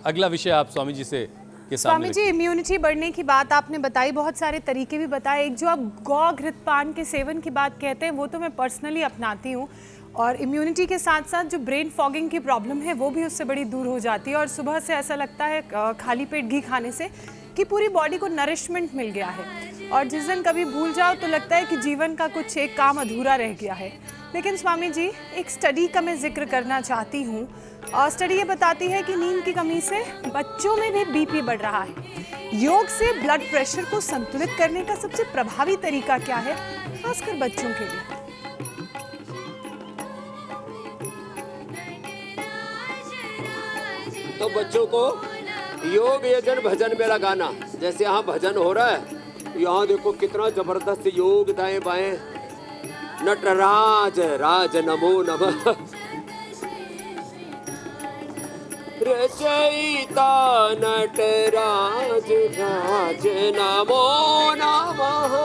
अगला विषय आप स्वामी जी से के सामने स्वामी जी, इम्यूनिटी बढ़ने की बात आपने बताई, बहुत सारे तरीके भी बताए। एक जो आप गौ घृतपान के सेवन की बात कहते हैं वो तो मैं पर्सनली अपनाती हूँ, और इम्यूनिटी के साथ साथ जो ब्रेन फॉगिंग की प्रॉब्लम है वो भी उससे बड़ी दूर हो जाती है। और सुबह से ऐसा लगता है खाली पेट घी खाने से कि पूरी बॉडी को नरिशमेंट मिल गया है, और जिस दिन कभी भूल जाओ तो लगता है कि जीवन का कुछ एक काम अधूरा रह गया है। लेकिन स्वामी जी, एक स्टडी का मैं जिक्र करना चाहती हूँ, और स्टडी ये बताती है कि नींद की कमी से बच्चों में भी बीपी बढ़ रहा है। योग से ब्लड प्रेशर को संतुलित करने का सबसे प्रभावी तरीका क्या है, खासकर बच्चों के लिए? तो बच्चों को योग यजन भजन में लगाना। जैसे यहाँ भजन हो रहा है, यहाँ देखो कितना जबरदस्त योग, दाएं बाएं, नटराज राज नमो नमः, रचयिता नटराज राज नमो नमः।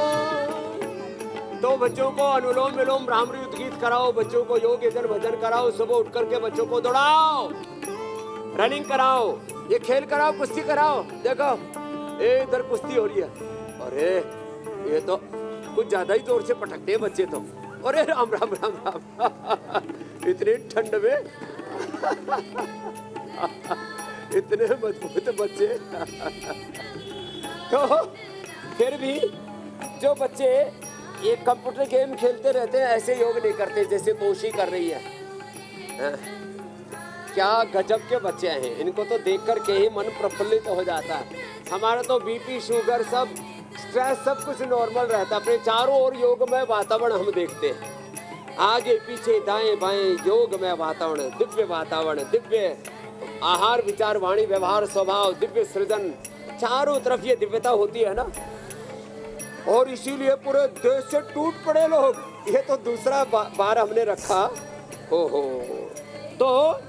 तो बच्चों को अनुलोम विलोम भ्रामरी गीत कराओ, बच्चों को योग यजन भजन कराओ, सुबह उठ करके बच्चों को दौड़ाओ, रनिंग कराओ, ये खेल कराओ, कुश्ती कराओ। देखो इधर कुश्ती हो रही है, अरे ये तो कुछ ज्यादा ही जोर से पटकते हैं बच्चे तो। अरे राम राम राम राम इतनी ठंड में इतने मजबूत बच्चे। तो फिर भी जो बच्चे ये कंप्यूटर गेम खेलते रहते हैं, ऐसे योग नहीं करते जैसे तोशी कर रही है। क्या गजब के बच्चे हैं, इनको तो देख कर के ही मन प्रफुल्लित हो जाता है। हमारा तो बीपी, शुगर, सब स्ट्रेस, सब कुछ नॉर्मल रहता है। अपने चारों ओर योगमय वातावरण हम देखते हैं, आगे पीछे दाएं बाएं योगमय वातावरण, दिव्य वातावरण, दिव्य आहार विचार वाणी व्यवहार स्वभाव, दिव्य सृजन, चारों तरफ ये दिव्यता होती है ना। और इसीलिए पूरे देश से टूट पड़े लोग। ये तो दूसरा बार हमने रखा। ओहो, तो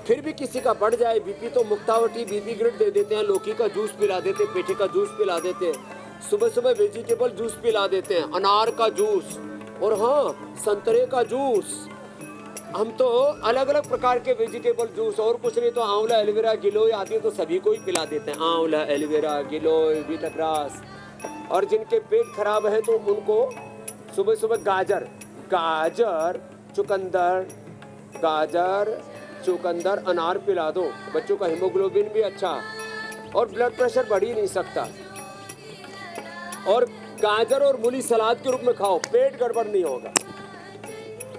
फिर भी किसी का बढ़ जाए बीपी तो मुक्तावटी बीपी ग्रिड दे देते हैं, लौकी का जूस पिला देते, पेठे का जूस पिला देते, सुबह सुबह वेजिटेबल जूस पिला देते हैं, अनार का जूस, और हाँ संतरे का जूस। हम तो अलग अलग प्रकार के वेजिटेबल जूस, और कुछ नहीं तो आंवला, एलोवेरा, गिलोय आदि तो सभी को ही पिला देते हैं। आंवला, एलोवेरा, गिलोय, वीटाग्रास। और जिनके पेट खराब है तो उनको सुबह सुबह गाजर, चुकंदर, अनार पिला दो। बच्चों का हीमोग्लोबिन भी अच्छा, और ब्लड प्रेशर बढ़ ही नहीं सकता। और गाजर और मूली सलाद के रूप में खाओ, पेट गड़बड़ नहीं होगा।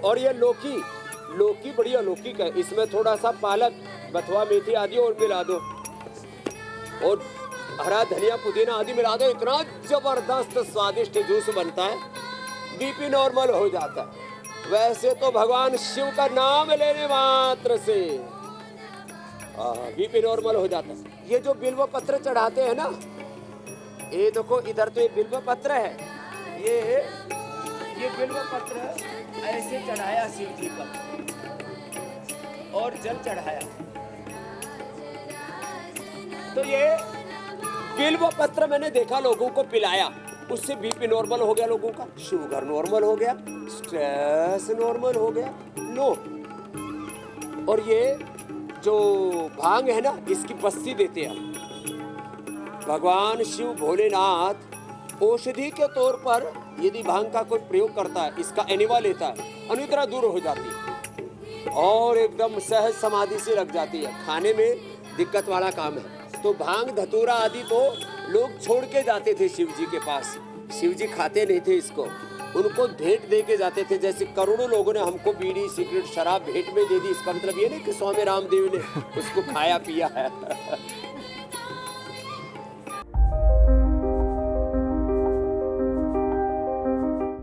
और ये लौकी बढ़िया लौकी का, इसमें थोड़ा सा पालक, बथुआ, मेथी आदि और मिला दो, और हरा धनिया, पुदीना आदि मिला दो। इतना जबरदस्त स्वादिष्ट जूस बनता है, बीपी नॉर्मल हो जाता है। वैसे तो भगवान शिव का नाम लेने मात्र से बीपी नॉर्मल हो जाता है। ये जो बिल्व पत्र चढ़ाते हैं ना, ये देखो इधर तो ये बिल्व पत्र है, ये बिल्व पत्र ऐसे चढ़ाया शिव जी पर, और जल चढ़ाया। तो ये बिल्व पत्र मैंने देखा लोगों को पिलाया, उससे बीपी नॉर्मल हो गया लोगों का, शुगर नॉर्मल हो गया, स्ट्रेस नॉर्मल हो गया। नो, और ये जो भांग है ना, इसकी बस्ती देते हैं भगवान शिव भोलेनाथ। औषधि के तौर पर यदि भांग का कोई प्रयोग करता है, इसका एनिवा लेता है, अनिद्रा दूर हो जाती है और एकदम सहज समाधि से लग जाती है। खाने में दिक्कत वाला काम है। तो भांग, धतूरा आदि तो लोग छोड़ के जाते थे शिव जी के पास। शिव जी खाते नहीं थे इसको, उनको भेंट दे के जाते थे। जैसे करोड़ों लोगों ने हमको बीड़ी, सिगरेट, शराब भेंट में दे दी। इसका मतलब ये नहीं कि स्वामी रामदेव ने उसको खाया पिया है।